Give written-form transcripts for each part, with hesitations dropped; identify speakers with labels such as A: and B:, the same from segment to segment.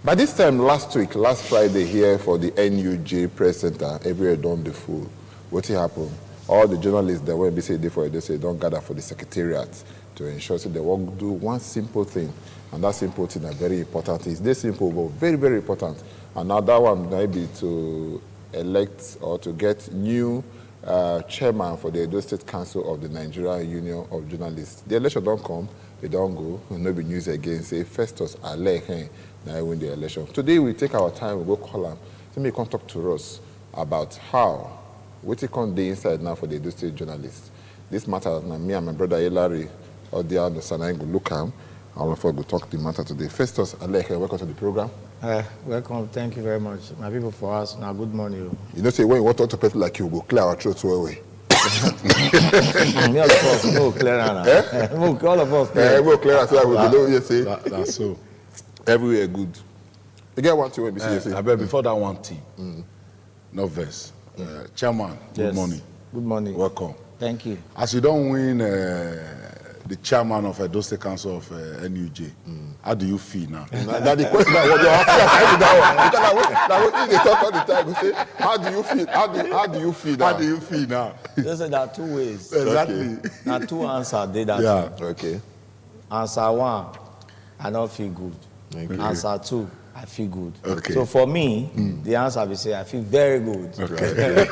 A: By this time last week, last Friday here for the NUJ Press Center, everywhere done the fool. What happened? All the journalists that were busy for it, they say don't gather for the secretariat to ensure so they won't do one simple thing. And that simple thing is very important. It's this simple, but very, very important. And now that one might be to elect or to get new chairman for the Edo State Council of the Nigerian Union of Journalists. The election don't come, they don't go, will not be news again. Say Festus Alehe, now I win the election. Today we take our time, we go call him. So he come talk to us about how we take on the inside now for the Edo State journalists. This matter, now me and my brother Hilary, or the other son, I go look at him. All of us go talk the matter today. Festus Alehe, welcome to the program.
B: Welcome, thank you very much. My people for us, now good morning.
A: You know, say when you want to talk to people like you, go clear our throats away.
B: Me of course, no clear now. All of us clear.
A: We'll clear as well. We know you say.
C: That's so.
A: Everywhere good. You get one thing when you say.
C: I bet before that one thing, no verse. Chairman, good morning.
B: Good morning.
C: Welcome.
B: Thank you.
C: As you don't win the chairman of Edo State Council of NUJ, how do you feel now?
A: Now the question that was your answer, they talk all the time. We say, how do you feel? How do you feel now?
C: How do you feel now?
B: They say there are two ways.
C: Exactly.
B: There are two answers. They that.
C: Yeah.
A: Okay.
B: Answer one, I don't feel good.
A: Okay.
B: Answer two, I feel good.
C: Okay.
B: So for me, the answer will say I feel very good.
C: Okay.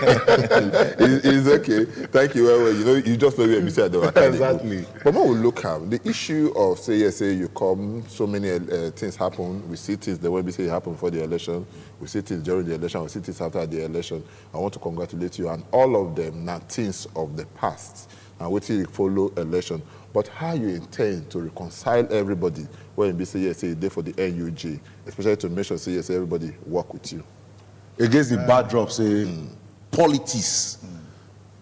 A: It's okay. Thank you. Well, you know, you just know where we said they were.
C: Exactly.
A: But when we look at the issue of say you come, so many things happen. We see things the way we say it happen before the election. We see things during the election. We see things after the election. I want to congratulate you, and all of them now things of the past. And wait till you follow election. But how you intend to reconcile everybody when you say yes, day for the NUJ, especially to make sure say yes, everybody work with you.
C: Against the backdrop, say politics,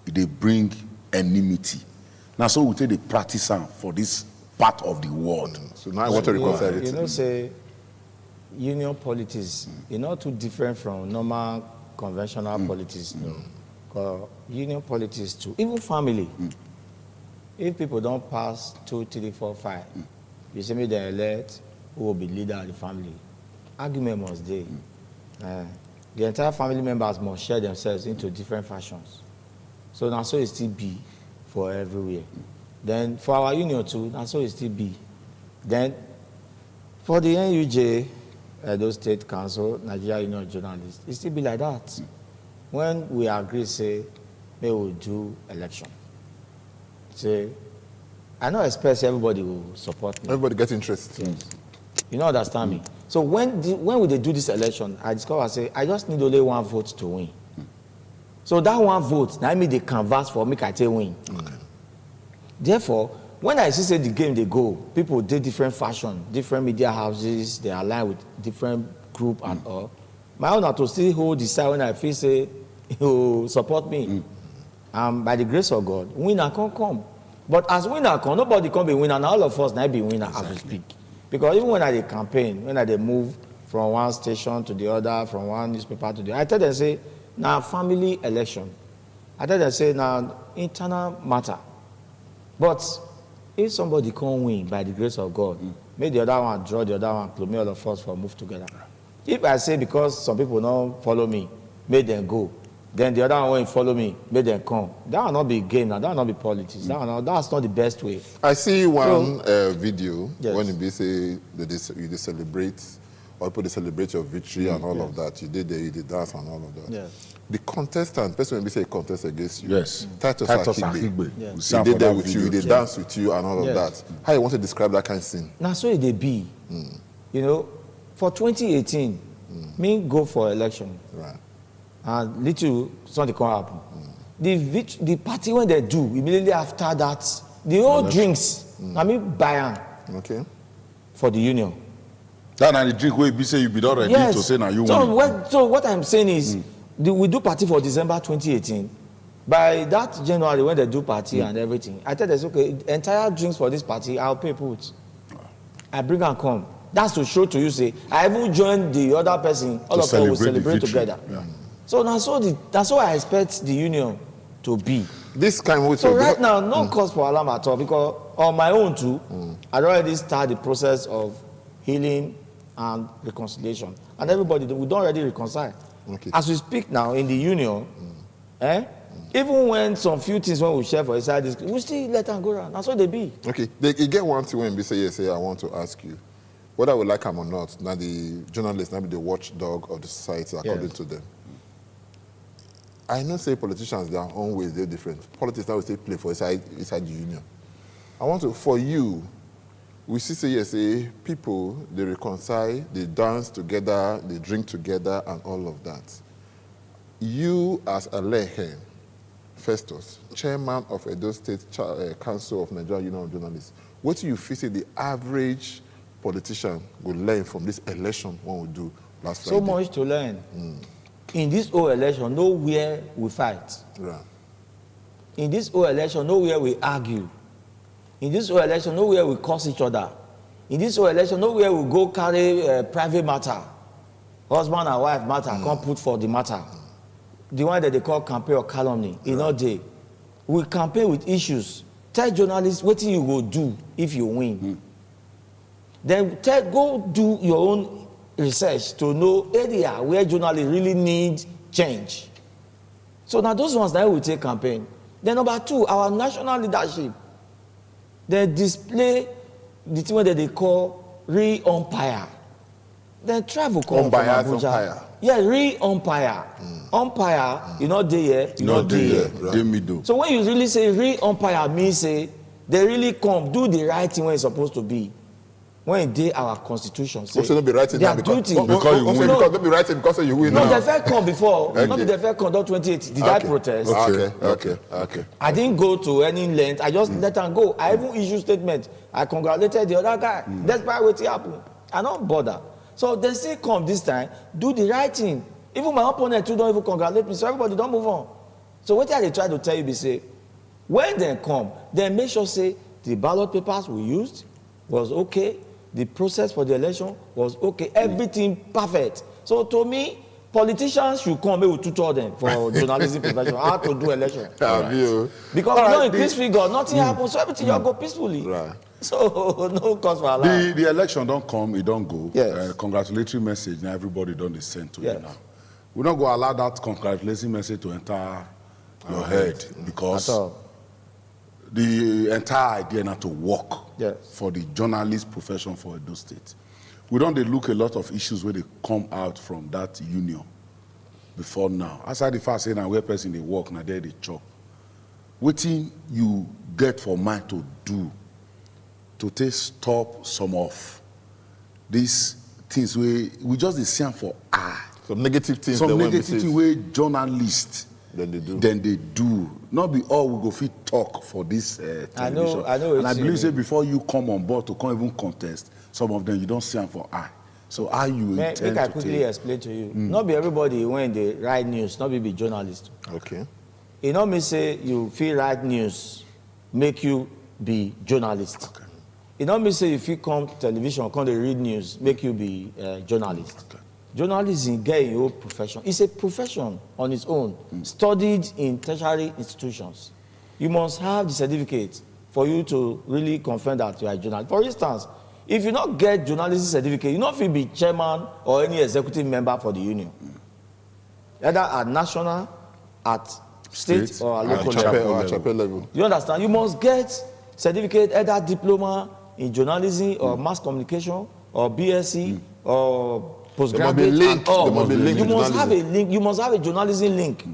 C: they bring enmity. Now, so we take the practice for this part of the world.
A: So now I want to reconcile it.
B: You know, say union politics, not too different from normal conventional politics. No, because union politics too, even family. If people don't pass 2, 3, 4, 5, you say me they elect who will be leader of the family. Argument must be. The entire family members must share themselves into different fashions. So now so it still be for everywhere. Then for our union too, now so it still be. Then for the NUJ, Edo State Council, Nigeria Union of Journalists, it still be like that. When we agree, say, we will do election. Say, I don't expect everybody will support me.
A: Everybody get interest.
B: Yes. You don't understand me. So when we do this election, I discover I say I just need only one vote to win. So that one vote, now I mean they canvas for make I take win. Therefore, when I see say the game they go, people did different fashion, different media houses, they align with different group and all. My own to still hold the side when I feel say you support me. By the grace of God, winner can come. But as winner come, nobody can be winner, and all of us now be winner as we speak. Because even when I dey campaign, when I dey move from one station to the other, from one newspaper to the other, I tell them say, now family election. I tell them say, now internal matter. But if somebody can win by the grace of God, make the other one draw the other one, close me all of us for move together. If I say because some people don't follow me, make them go. Then the other one won't follow me, make them come. That will not be game now, that will not be politics. That's not the best way.
A: I see one video
B: yes.
A: when you say that you celebrate, or people celebrate your victory and all of that. You did you did dance and all of that.
B: Yes.
A: The contestant, person will say contest against you.
C: Yes.
A: Titus Akigbe.
B: Yes.
A: He did that with you, they dance with you and all of
B: Yes.
A: that. How you want to describe that kind of scene?
B: Now so it dey be. You know, for 2018, me go for election.
A: Right.
B: And little something can happen. The party when they do immediately after that, the whole drinks. I mean buy am.
A: Okay.
B: For the union.
C: That and the drink where you say you be not ready to say now you want.
B: So what I'm saying is, we do party for December 2018. By that January when they do party and everything, I tell them okay, entire drinks for this party I'll pay put. I bring and come. That's to show to you say I even join the other person. All of us will celebrate together. Yeah. So that's what I expect the union to be.
A: This kind of
B: so right now, no cause for alarm at all because on my own too, I already start the process of healing and reconciliation. And everybody, we don't already reconcile.
A: Okay.
B: As we speak now in the union, even when some few things when we share for inside this, we still let them go around. That's what they be.
A: Okay, you get one thing when they say, yes, I want to ask you, whether we like them or not, now the journalists, now be the watchdog of the society according to them. I know say politicians, their own ways, they're different. Politics now will say play for inside the union. I want to, for you, we see say, yes, people, they reconcile, they dance together, they drink together, and all of that. You, as a Lehen, Festus, chairman of Edo State Council of Nigerian Union of Journalists, what do you feel say the average politician will learn from this election one we do last Friday?
B: So much to learn. In this whole election, nowhere we fight.
A: Right.
B: In this whole election, nowhere we argue. In this whole election, nowhere we curse each other. In this whole election, nowhere we go carry private matter. Husband and wife matter, come put for the matter. The one that they call campaign or calumny, in all day. We campaign with issues. Tell journalists what you will do if you win. Then go do your own research to know area where journalists really need change. So now those ones that we take campaign. Then number two, our national leadership. They display the thing that they call re-umpire. Then travel come from Abuja. Umpire. Yeah, re-umpire. Umpire, you know there, you know there.
C: Right.
B: So when you really say re-umpire, means say they really come do the right thing when it's supposed to be. When they our constitution say
A: not be writing
B: their
A: because
B: duty.
A: Because you win. Don't be writing because you win.
B: No, they fair come before.
A: Okay.
B: Not be the fair come 28. Did I protest?
A: Okay.
B: I didn't go to any length. I just let them go. I even issue statement. I congratulated the other guy. That's why what happened. I don't bother. So they say come this time, do the right thing. Even my opponent too don't even congratulate me. So everybody don't move on. So what they try to tell you, they say, when they come, they make sure say the ballot papers we used was okay. The process for the election was okay. Everything perfect. So to me, politicians should come maybe tutor them for journalism profession how to do election. Right. Because in this figure, nothing happens, so everything just go peacefully.
A: Right.
B: So no cause for alarm.
C: The election don't come, it don't go.
B: Yes.
C: Congratulatory message, now everybody don't send to you now. We don't go allow that congratulatory message to enter your head because the entire idea now to work for the journalist profession for Edo State. We don't look a lot of issues where they come out from that union before now. Aside the fact saying now where person they work, now there they chop. Waiting you get for mind to do to take stop some of these things where we just see them for
A: some negative things.
C: Some negative way journalists then they do. Not be all we go fit talk for this television.
B: I know.
C: And I believe say before you come on board to come even contest, some of them you don't see them for So how you intend to
B: I quickly explain to you. Not be everybody when they write news, not be journalist.
A: Okay.
B: You know me say you feel write news, make you be journalist.
C: Okay.
B: You know me say if you come television, come they read news, make you be journalist. Okay. Journalism get your own profession. It's a profession on its own, studied in tertiary institutions. You must have the certificate for you to really confirm that you are a journalist. For instance, if you not get journalism certificate, you not feel be chairman or any executive member for the union. Either at national, at state or at local level. You understand? You must get certificate, either diploma in journalism or mass communication or BSc or postgraduate. You must have a link. You must have a journalism link.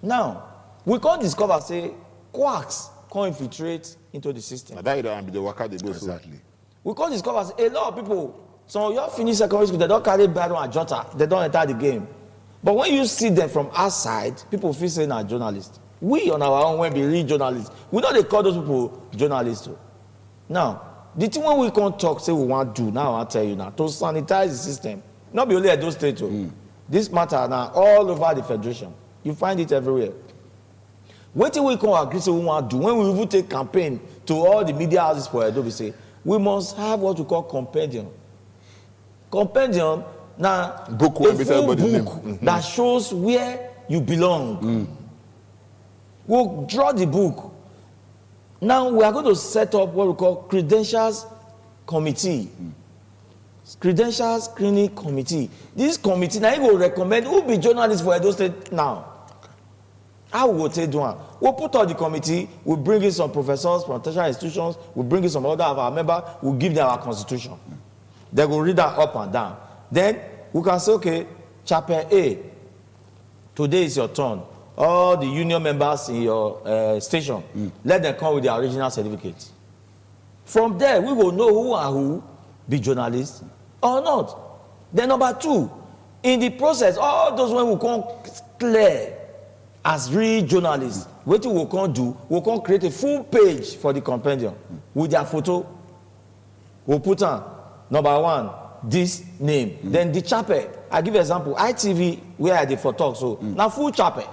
B: Now, we can't discover say quacks can't infiltrate into the system.
C: Exactly.
B: We can't discover say, a lot of people. So you finish secondary school, they don't carry Bible and Jota, they don't enter the game. But when you see them from outside, people feel saying are journalists. We on our own when we read journalists, we don't they call those people journalists. Now, the thing when we can't talk, say we want to do, now I'll tell you now, to sanitize the system. Not be only at those states. This matter now all over the federation. You find it everywhere. What we can agree say we want to do when we even take campaign to all the media houses for Edo, we say we must have what we call compendium. Compendium now a full book that shows where you belong. We'll draw the book. Now we are going to set up what we call credentials committee. Credential Screening Committee. This committee now will recommend who be journalists for Edo State now. How we will take one? We'll put out the committee, we'll bring in some professors from tertiary institutions, we'll bring in some other of our members, we'll give them our constitution. They will read that up and down. Then we can say, okay, chapter A, today is your turn. All the union members in your station, let them come with their original certificate. From there, we will know who and who be journalists or not. Then number 2, in the process, all those when we come clear as real journalists, what we will come do, we will come create a full page for the compendium with their photo. We'll put on number 1, this name. Then the chapter, I give you an example, ITV, where I did for talk, so now full chapter.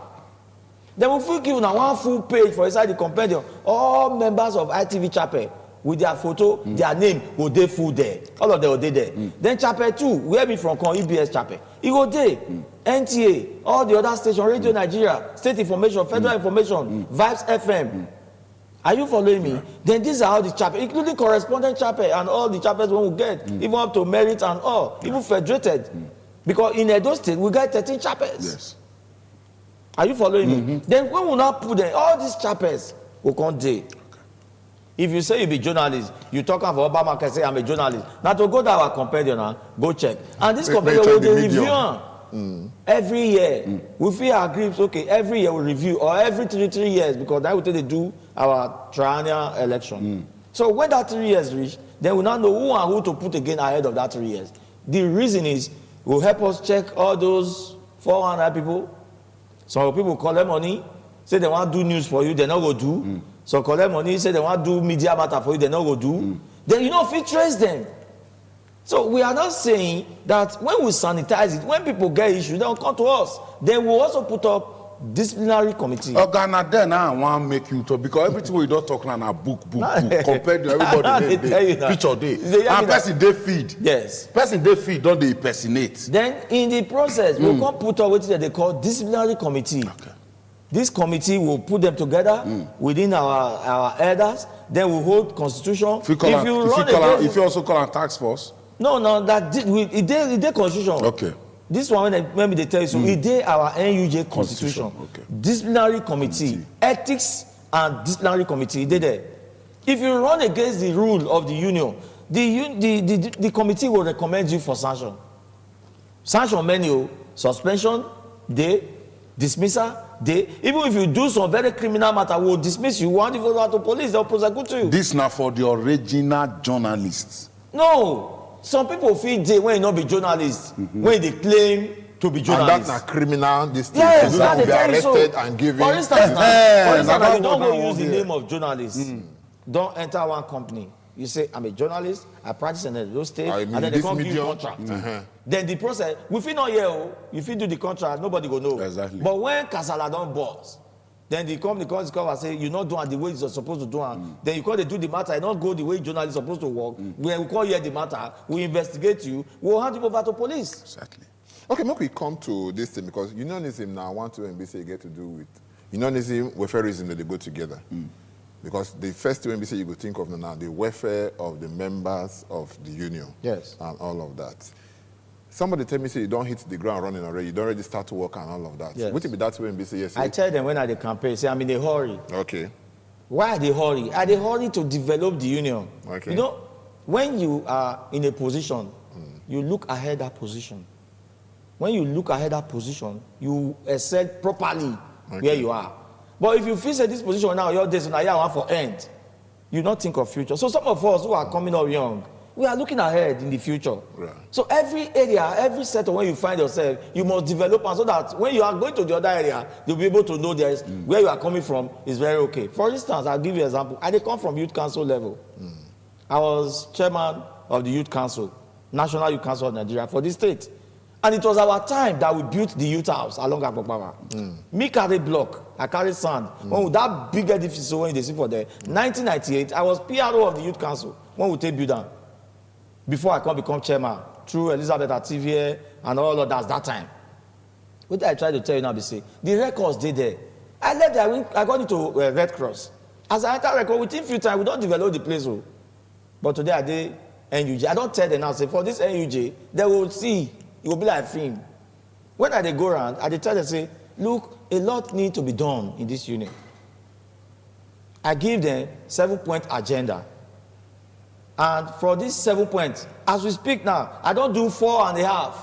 B: Then we will give now one full page for inside the compendium. All members of ITV chapter with their photo, their name will dey full there. All of them will dey there. Then chapter 2, where be from EBS chapter. It go there. NTA, all the other stations, Radio Nigeria, State Information, Federal Information, Vibes FM. Are you following me? Then these are all the chapters, including correspondent chapter and all the chapters we will get, even up to merit and all, even federated. Because in Edo State, we got 13 chapters.
C: Yes.
B: Are you following me? Then when we now put them, all these chapters will come there. If you say you be journalist, you talk about Obama can say I'm a journalist. Now to go to our compendium now, go check. And this compendium will be review every year. We feel agree, okay, every year we review, or every 3 years, because that will take they do our triennial election. So when that 3 years reach, then we now know who and who to put again ahead of that 3 years. The reason is, it will help us check all those 400 people. Some people collect money, say they want to do news for you, they not go do. So collect money, say they want to do media matter for you, they not go do. Then you know if you trace them. So we are not saying that when we sanitize it, when people get issues, they will come to us. Then we'll also put up disciplinary committee.
C: Ghana, then I want to make you talk, because everything we don't talk now, book, compared to everybody, picture day. And person they feed.
B: Yes.
C: Person they feed, don't they impersonate?
B: Then in the process, we'll come put up what they call disciplinary committee. Okay. This committee will put them together within our elders. Then we'll hold constitution.
C: If you also call a task force.
B: No, it did constitution.
C: Okay.
B: This one, when they tell you, so it did our NUJ constitution. Okay. Disciplinary committee, ethics and disciplinary committee, it did there. If you run against the rule of the union, the committee will recommend you for sanction. Sanction menu, suspension, day, dismissal, day. Even if you do some very criminal matter, we'll dismiss you. Want to go to police, they'll prosecute you.
C: This now for the original journalists.
B: No. Some people feel they when not be journalists, when they claim to be journalists.
A: And that's a criminal, this thing.
B: Yes,
A: that will be arrested and given.
B: For instance, you don't go use the name of journalists. Don't enter one company. You say, I'm a journalist, I practice in Edo State, and then they come give you contract. Then the process, we feel not here, if you do the contract, nobody will know.
C: Exactly.
B: But when Kasala don't boss, then the company comes and say, you're not doing the way you're supposed to do it. Then you call they do the matter, you don't go the way journalists are supposed to work. When we call here the matter, we investigate you, we'll hand you over to police.
C: Exactly.
A: Okay, make we come to this thing, because unionism now, one, two, and BC get to do with unionism, welfareism, that they go together. Because the first thing NBC you could think of now, the welfare of the members of the union.
B: Yes.
A: And all of that. Somebody tell me, say you don't hit the ground running already, you don't already start to work and all of that.
B: Yes.
A: Would it be that way NBC? Yes.
B: I tell them when I the campaign, say I'm in a hurry.
A: Okay.
B: Why are they hurry? Are they hurry to develop the union?
A: Okay.
B: You know, when you are in a position, you look ahead that position. When you look ahead that position, you excel properly where you are. But if you feel at this position now, your days now want for end, you don't think of future. So some of us who are coming up young, we are looking ahead in the future.
A: Right.
B: So every area, every sector where you find yourself, you must develop, and so that when you are going to the other area, you'll be able to know where you are coming from is very okay. For instance, I'll give you an example. I come from youth council level. I was chairman of the youth council, National Youth Council of Nigeria for this state. And it was our time that we built the youth house along Akpokpara. Me carry block, I carry sand. When with that big edifice, so when they see for there, 1998, I was PRO of the youth council when we take build down. Before I come become chairman, through Elizabeth Ativier and all of that time. What I try to tell you now, say the records did there. I left there, I got into Red Cross. As I enter record, within few time, we don't develop the place. But today I did NUJ. I don't tell them now, say, for this NUJ, they will see, it will be like film. When I go around, I tell them, say, look, a lot need to be done in this unit. I give them 7-point agenda. And for this 7 points, as we speak now, I don't do 4.5.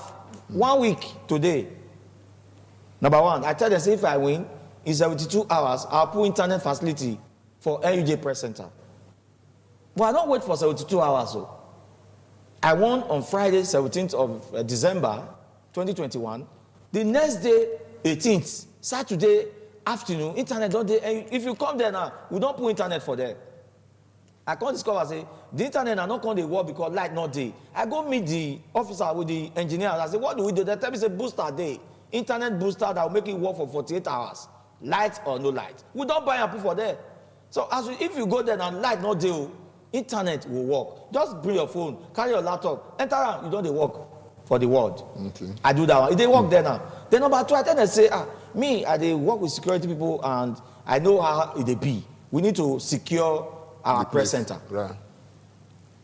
B: 1 week today. Number one, I tell them, say, if I win, in 72 hours, I'll put internet facility for NUJ Press Center. But I don't wait for 72 hours. So I won on Friday, 17th of December, 2021. The next day, 18th, Saturday afternoon, internet don't dey. If you come there now, we don't put internet for there. I can't discover, say, the internet are not going to work because light not day. I go meet the officer with the engineers. I say, what do we do? They tell me, say, booster day. Internet booster that will make it work for 48 hours. Light or no light. We don't buy and put for there. So if you go there and light not day, internet will work. Just bring your phone, carry your laptop, enter out, you don't dey work for the world. Okay. I do that one. If they work there now. Then number two, I tell them, say, me, I dey work with security people and I know how it be. We need to secure our press center. Right.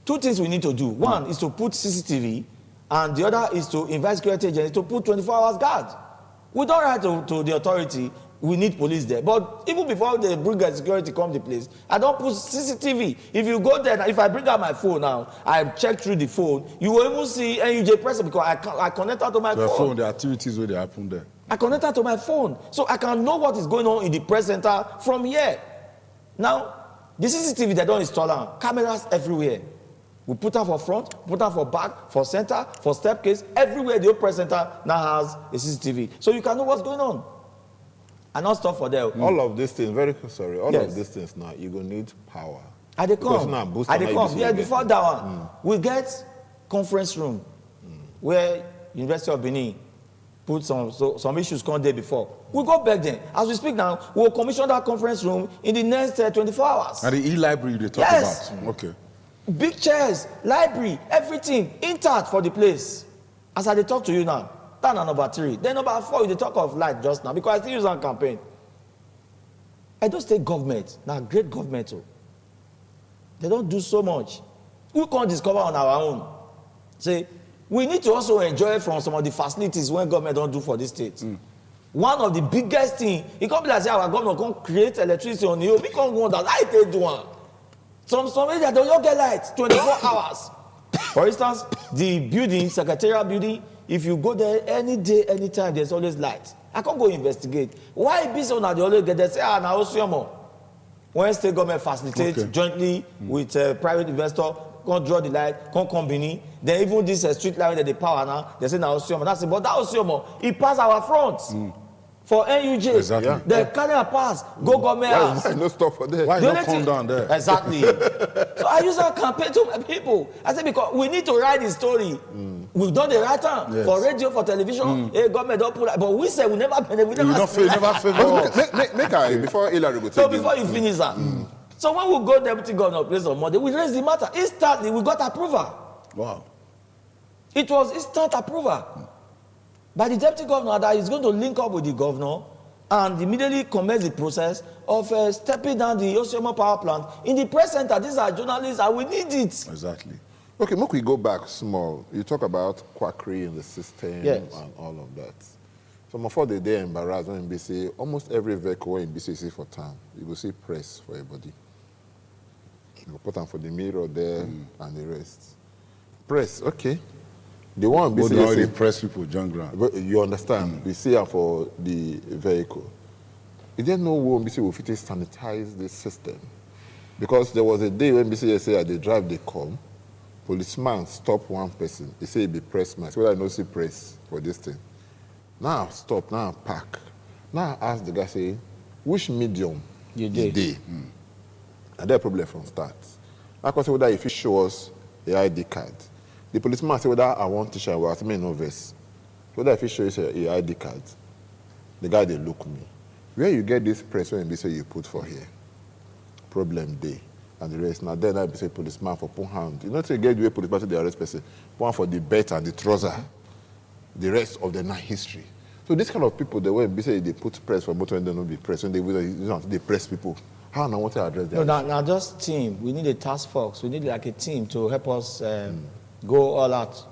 B: Two things we need to do. One is to put CCTV, and the other is to invite security agents to put 24 hours guard. We don't write to the authority, we need police there. But even before they bring the security come to the place, I don't put CCTV. If you go there, if I bring out my phone now, I check through the phone, you will even see NUJ Press because I connect out to my phone.
C: The activities where they happen there.
B: I connect out to my phone. So I can know what is going on in the press center from here. Now, the CCTV, they don't install them. Cameras everywhere. We put them for front, put them for back, for center, for step case. Everywhere the old press center now has a CCTV. So you can know what's going on. And not stop for there.
A: All of these things, all of these things now, you're going to need power.
B: They come. Yeah, before that one, we get conference room where University of Benin put some issues come there before. We go back then. As we speak now, we will commission that conference room in the next 24 hours.
C: And the e-library they talk about. Okay.
B: Big chairs, library, everything intact for the place. As I talk to you now, that's number 3. Then number 4, they talk of light just now because I still use on campaign. Edo State government, now great government too. They don't do so much. We can't discover on our own. Say, we need to also enjoy from some of the facilities when government don't do for this state. One of the biggest things, it can't be like say our government can create electricity on you. We can't go on that light they do one. Some areas they don't get light 24 hours. For instance, the building, secretarial building, if you go there any day, anytime, there's always light. I can't go investigate. Why be so now they always get there? Say, now also when state government facilitates jointly with private investor, can't draw the light, can't combine. Then even this street light that they power now, they say now also that's it. But that also it pass our front. For NUJ, exactly. They carry a pass, go government house.
A: Why no stop for there?
C: Why not come down there?
B: Exactly. So I use a campaign to my people. I say because we need to write the story. We've done the right time for radio, for television. Hey, government don't put. But we say we never
C: never favor.
A: Make I before Hillary go.
B: So before you finish that. So when we go deputy governor place on Monday, we raise the matter. Instantly we got approval.
C: Wow.
B: It was instant approval. By the deputy governor that is going to link up with the governor and immediately commence the process of stepping down the Osimo power plant in the press center. These are journalists and we need it.
C: Exactly.
A: Okay, make we go back small. You talk about quackery in the system and all of that. Some of all the day embarrassed when we say almost every vehicle in BCC for town, you will see press for everybody. You will put them for the mirror there and the rest. Press, okay. The one
C: BCC press people, John Grant.
A: You understand? We see her for the vehicle. You didn't know when BCC will fit sanitize the system. Because there was a day when BCC said they drive, they come. Policeman stop one person. They say it be press man. So whether I know see press for this thing. Now stop, now park. Now ask the guy, say, which medium you did? And that problem from start. I can say whether if he show us the ID card. The policeman say whether I want to share, well, I may no verse. Whether if he show you a ID card, the guy they look me. Where you get this press when say you put for here? Problem day. And the rest. Now then I say policeman for put hand. You know to get the way policeman to the arrest person. One for the belt and the trouser. The rest of the night history. So this kind of people, the way they say they put press for motor and they don't be press when they press people. How now want to address that?
B: No, now just team. We need a task force. We need like a team to help us go all out.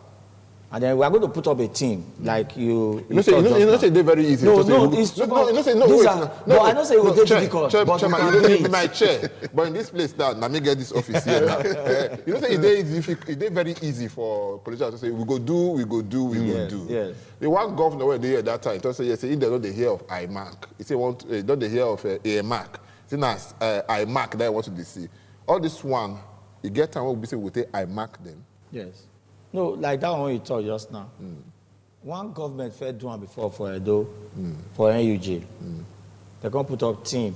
B: And then we are going to put up a team, like you.
A: You know, say they're very easy.
B: No,
A: it's
B: no,
A: wait.
B: But I know say it will take difficult. But
A: Chairman, you don't need my chair. But in this place now, let me get this office here now. You know, say it's very easy for politicians to say, we go do.
B: Yes.
A: The one governor where they hear that time, he say, yes, they don't hear of IMAC. He say, don't they hear of AMAC? It's not IMAC that I want to see. All this one, you get time when we say we take IMAC them.
B: Yes. No, like that one you talked just now. One government fair do one before for EDO, for NUJ. They're going to put up team,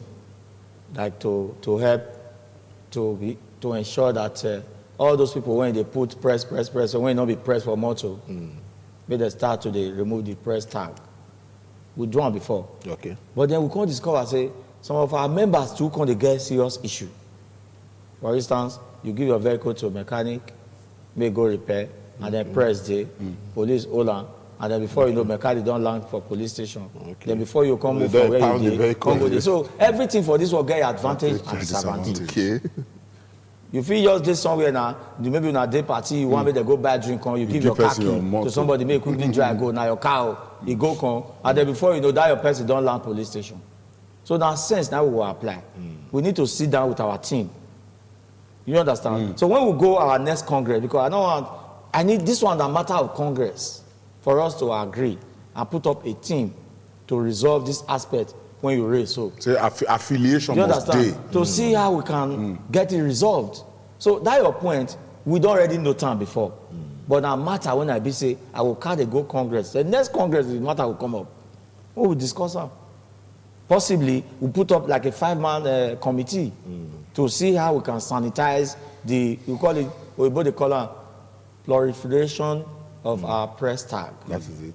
B: like to help, to ensure that all those people, when they put press, and when not be press for motto, may they start to remove the press tag. We do one before.
A: Okay.
B: But then we can't discover, say, some of our members too can't get serious issue. For instance, you give your vehicle to a mechanic, may go repair, and then press the police hold on, and then before you know, mechanic don't land for police station. Okay. Then before you come move from where you did, come go there. So everything for this will get advantage and disadvantage. Okay. You feel just this somewhere now, maybe in a day party, you want me to go buy a drink on, you give your car key to somebody, make quickly drive, go, now your car, you go come, and then before you know that your person don't land police station. So that sense now we will apply. We need to sit down with our team. You understand? So when we go our next Congress, because I need this one, the matter of Congress, for us to agree and put up a team to resolve this aspect when you raise. So
C: affiliation
B: you
C: must
B: understand? To see how we can get it resolved. So that your point, we don't already know time before. But now matter when I say, I will carry go Congress. The next Congress, the matter will come up. We will discuss that. Possibly, we put up like a 5-man committee to see how we can sanitize we call it, they call it proliferation of our press tag.
A: That is it.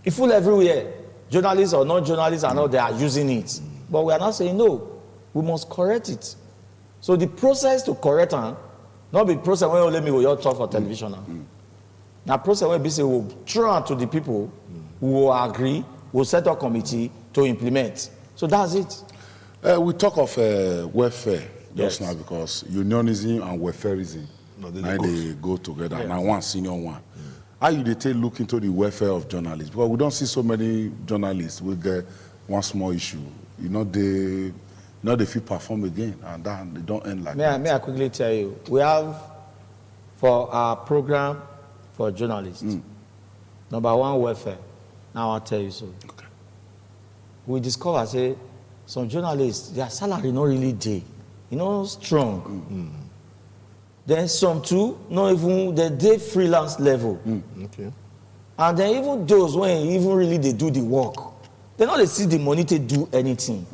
B: It's full everywhere. Journalists or non-journalists are not, they are using it. But we are not saying no. We must correct it. So the process to correct it, not be process when you let me go talk for television now. Now process where we say we'll throw out to the people who will agree, we'll set a committee to implement. So that's it.
C: We talk of welfare just now because unionism and welfareism they go together. Yes. Now one senior one. How you they take look into the welfare of journalists? Because we don't see so many journalists with one small issue. They feel perform again, and then they don't end like that.
B: May I quickly tell you, we have for our program for journalists, number one, welfare. Now I'll tell you so. Okay. We discover, say, some journalists, their salary not really day, strong. Then some too, not even the day freelance level.
A: Okay.
B: And then even those when even really they do the work, they not they see the money to do anything.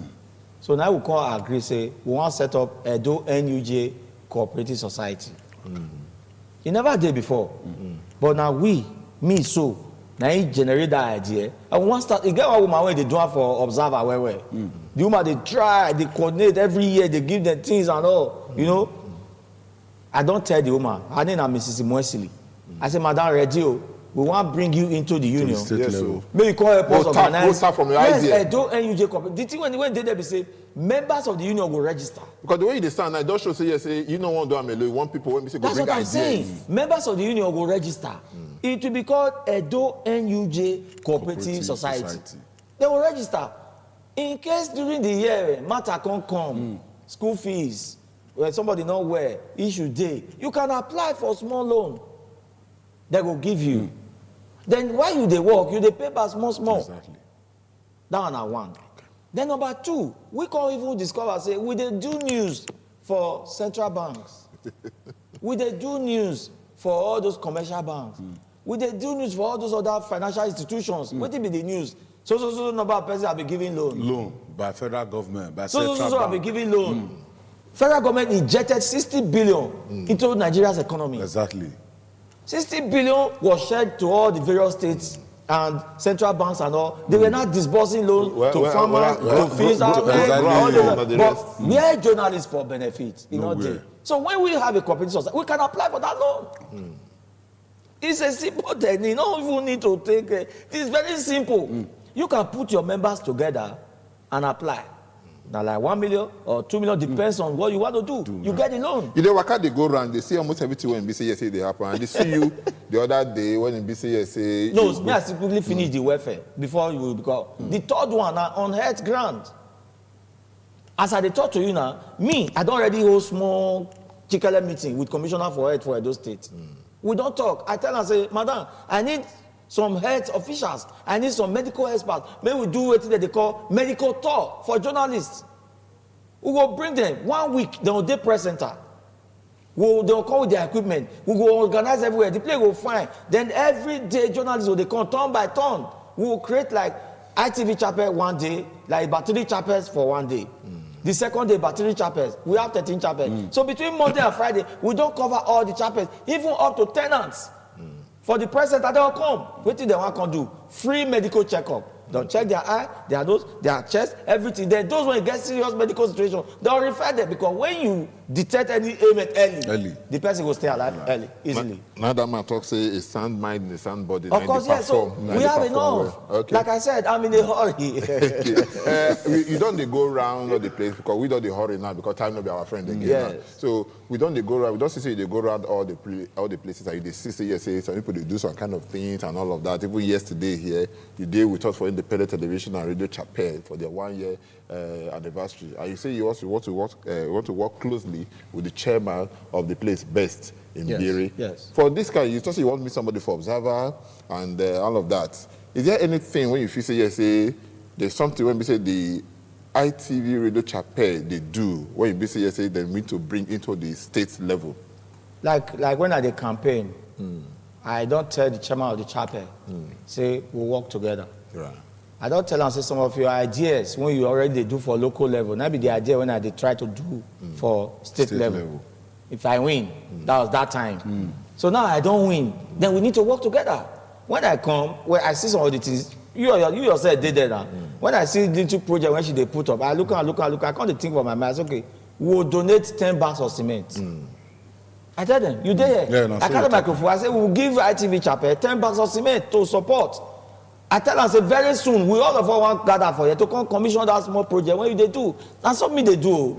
B: So now we call agree, say, we want to set up EDO NUJ Cooperative Society. It never did before. But now now he generate that idea. And we want to start, you get one woman when they do it for observer, where. The woman, they try, they coordinate every year, they give them things and all, I don't tell the woman, her name is Mrs. Mwesili. I say, Madam Radio, we want to bring you into the union.
C: Yes, so.
B: Maybe you call her post organize.
A: From your idea.
B: EDO NUJ Cooperative. The thing when they there, say, members of the union will register.
A: Because the way they stand, I don't show say, yes, you don't want to do it alone. You want people when we say, go
B: that's
A: bring
B: what I'm
A: ideas.
B: saying. Members of the union will register. It will be called EDO NUJ Cooperative Society. They will register. In case during the year, matter can't come, school fees, when somebody not where, issue day, you can apply for small loan. They will give you. Then while they work, they pay back small.
C: Exactly.
B: That one. Okay. Then number two, we can't even discover, say, we they do news for central banks. We they do news for all those commercial banks. We they do news for all those other financial institutions. What will be the news? So number of persons have been giving loan.
C: Loan by federal government, by central bank.
B: have been giving loan. Federal government injected 60 billion into Nigeria's economy.
C: Exactly.
B: 60 billion was shared to all the various states and central banks and all. They were not disbursing loans to farmers, to fields, but where journalists for benefit, So when we have a cooperative society, we can apply for that loan. It's a simple thing. You don't even need to take it. It's very simple. You can put your members together and apply. Now, like 1 million or 2 million depends on what you want to do. You get the loan.
A: You know, why they go around? They see almost everything when BC say they happen, and they see you the other day when BC say.
B: No, me I simply finish the welfare before you because the third one na on health grant. As I talk to you now, me I don't already hold small chicken meeting with commissioner for health for Edo State. We don't talk. I tell her say, madam, I need some health officials. I need some medical experts. Maybe we do what they call medical tour for journalists. We will bring them 1 week. They will do press center. They'll come with their equipment. We will organize everywhere. The place will fine. Then every day journalists will come turn by turn. We will create like ITV chapel 1 day, like battery chapels for 1 day. The second day, battery chapels. We have 13 chapels. So between Monday and Friday, we don't cover all the chapels, even up to tenants. For the press center, they'll come. What did they want to do? Free medical checkup. They'll check their eye, their nose, their chest, everything. Then those when you get serious medical situation, they'll refer them because when you detect any ailment early, the person will stay alive early, easily.
A: Now that man talk say a sound mind and a sound body.
B: Of course, yes. So we have enough.
A: Well. Okay.
B: Like I said, I'm in a hurry.
A: You don't go around all the place because we don't hurry now because time will be our friend again.
B: Yes.
A: So we don't go around. We don't say they go around all the places. Like they say some people they do some kind of things and all of that. Even yesterday here, you did with us for Independent Television and Radio Chapel for their 1 year anniversary. And you say you also want to work closely with the chairman of the place best in Biri.
B: Yes.
A: For this kind, you just say you want to meet somebody for observer and all of that. Is there anything when you feel say yes, say there's something when we say the ITV Radio Chapel they do when you say yes, say they need to bring into the state level?
B: Like when I did campaign, I don't tell the chairman of the chapel, say we'll work together.
A: Right.
B: I don't tell them, say some of your ideas when you already do for local level, not be the idea when I try to do for state level. If I win, that was that time. So now I don't win, then we need to work together. When I come, where I see some of the things, you yourself did that now. When I see little project when they put up, I look, I can't think for my mind, okay, we'll donate 10 bags of cement. I tell them, you there?
C: Yeah,
B: I carry the microphone, I say, we'll give ITV Chapel 10 bags of cement to support. I tell them, say, very soon, we all of us want to gather for you to come commission that small project. When they do, and something they do.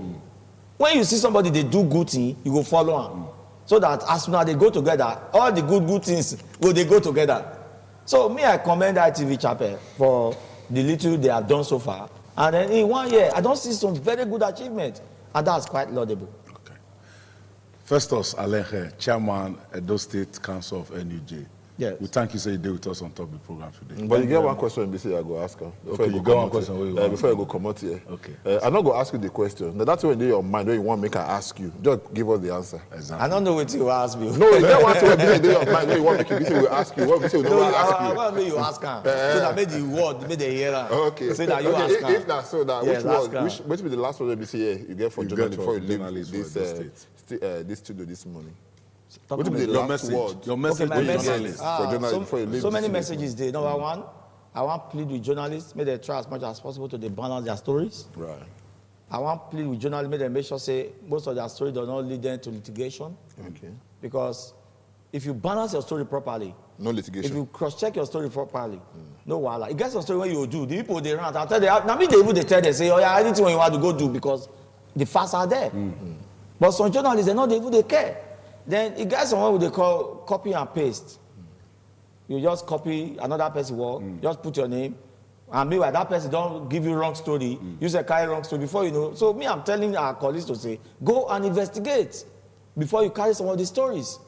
B: When you see somebody, they do good thing, you go follow them. So that as soon as they go together, all the good things, they go together. So me, I commend ITV Chapel for the little they have done so far. And then in 1 year, I don't see some very good achievement. And that's quite laudable.
C: Okay. Festus Aleje, Chairman, Edo State Council of NUJ.
B: Yes.
C: We thank you, sir, you did with us on top of the program today.
A: But you get one question, BC, I go ask her.
C: Okay, you got one question.
A: Before I go come out here.
C: Okay.
A: I'm not going to ask you the question. Now, that's when in your mind, when you want to make her ask you. Just give us the answer.
C: Exactly.
B: I don't know what you ask me.
A: No, you don't want to in your mind when you want to make it. BC will ask you. What BC will never ask you.
B: I want to make you ask her. So that made the word, made the hearer.
A: Okay.
B: Say that you ask her.
A: If that's so, that
B: Yes,
A: which will be the last one BC here you get for journalists before you leave this studio this morning? What will be the last word?
C: Your message
B: my
C: to
B: message.
C: journalists.
A: For journalists before you leave
B: So
A: this
B: many
A: studio.
B: messages there. Number one, I want to plead with journalists, make them try as much as possible to balance their stories.
A: Right.
B: I want to plead with journalists, make them make sure say most of their stories do not lead them to litigation.
A: Okay.
B: Because if you balance your story properly,
A: No litigation.
B: if you cross-check your story properly, no wahala. You get some story when you do, the people they rant, I tell them, now me they even they tell them, say, oh yeah, anything when you want to go do because the facts are there. But some journalists, they not even they care. Then you get someone what they call copy and paste. You just copy another person's work, just put your name, and meanwhile that person don't give you wrong story, you say carry wrong story before you know. So me, I'm telling our colleagues to say, go and investigate before you carry some of these stories.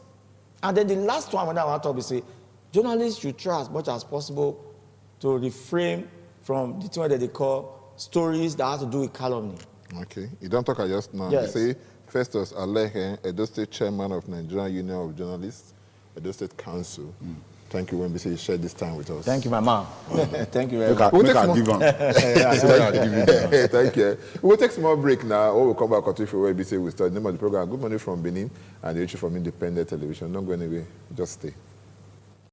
B: And then the last one when I want to talk is say, journalists should try as much as possible to refrain from the thing that they call stories that have to do with calumny.
A: Okay. You don't talk just now.
B: Yes.
A: You say Festus Aleje, Edo State Chairman of Nigerian Union of Journalists, Edo State Council. Thank you, when you shared this time with us.
B: Thank you, my mom. Thank you very much.
C: Make her give on.
A: Thank you. We'll take a small break now, or we'll come back to where we start the name of the program. Good morning from Benin, and the issue from Independent Television. Don't go anywhere. Just stay.